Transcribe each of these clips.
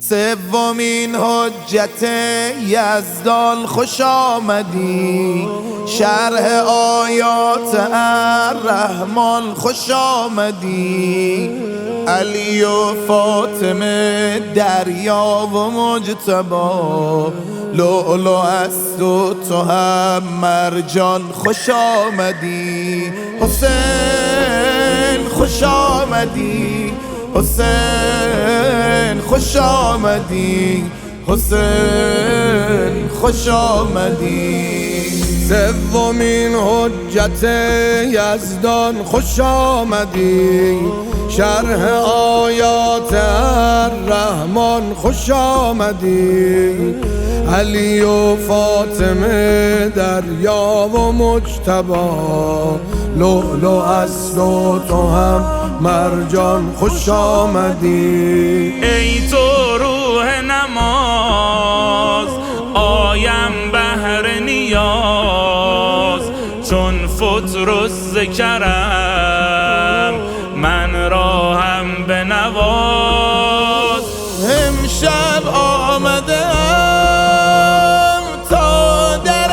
سومین حجت یزدان خوش آمدی، شرح آیات الرحمن خوش آمدی. علی و فاطمه دریا و مجتبی، لؤلؤ است و تو هم مرجان خوش آمدی. حسین خوش آمدی، حسین خوش آمدی، حسین خوش آمدی. سومین حجت یزدان خوش آمدی، شرح آیات الرحمن خوش آمدی. علی و فاطمه دریا و مجتبی، لؤلؤ است و تو هم مرجان خوش آمدی. ای تو روح نماز، آیم بهر نیاز، چون فطر کرم من را هم بنواز. امشب آمدم تا در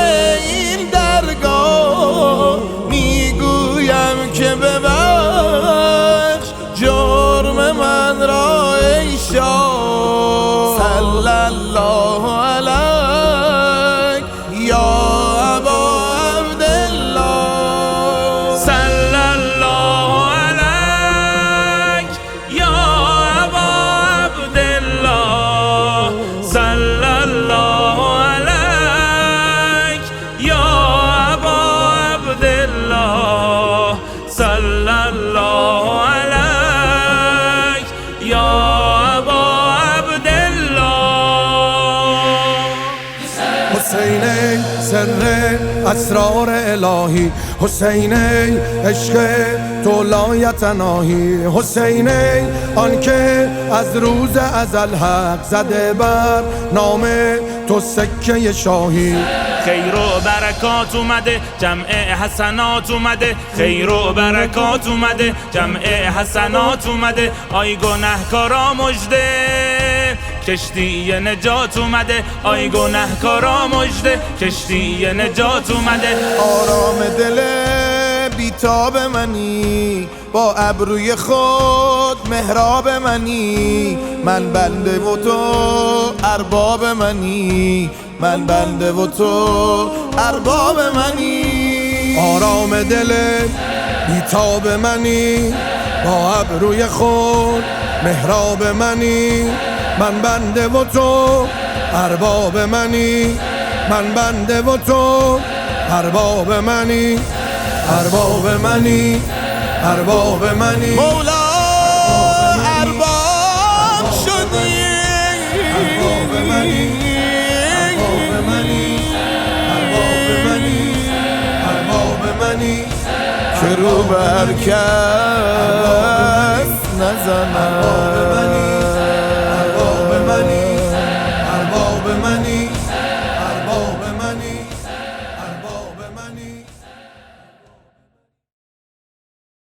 این درگاه، میگویم که ببخش جرم من را ای شاه. صلی الله علیک یا ابا عبدالله، صلی الله علیک یا ابا عبدالله، صلی الله علیک یا ابا عبدالله، صلی الله علیک یا ابا عبدالله. حسین سر اسرار الهی، حسین عشق تو لایتناهی، حسین آنکه از روز ازل حق زده بر نام تو سکه شاهی. خیر و برکات اومده، جمع حسنات اومده، خیر و برکات اومده، جمع حسنات اومده. آی گنهکارا مژده، کشتی نجات اومده، آی گنهکارا مژده، کشتی نجات اومده. آرام دل بیتاب منی، با ابروی خود محراب منی. من بنده و تو ارباب منی، من بنده و تو ارباب منی. آرام دل بیتاب منی، با ابروی خود محراب منی. من بنده و تو ارباب منی، من بنده و تو ارباب منی، ارباب منی، ارباب منی. مولا ارباب شدی، ارباب منی، ارباب منی، ارباب منی، ارباب منی. که رو بر کس نزند،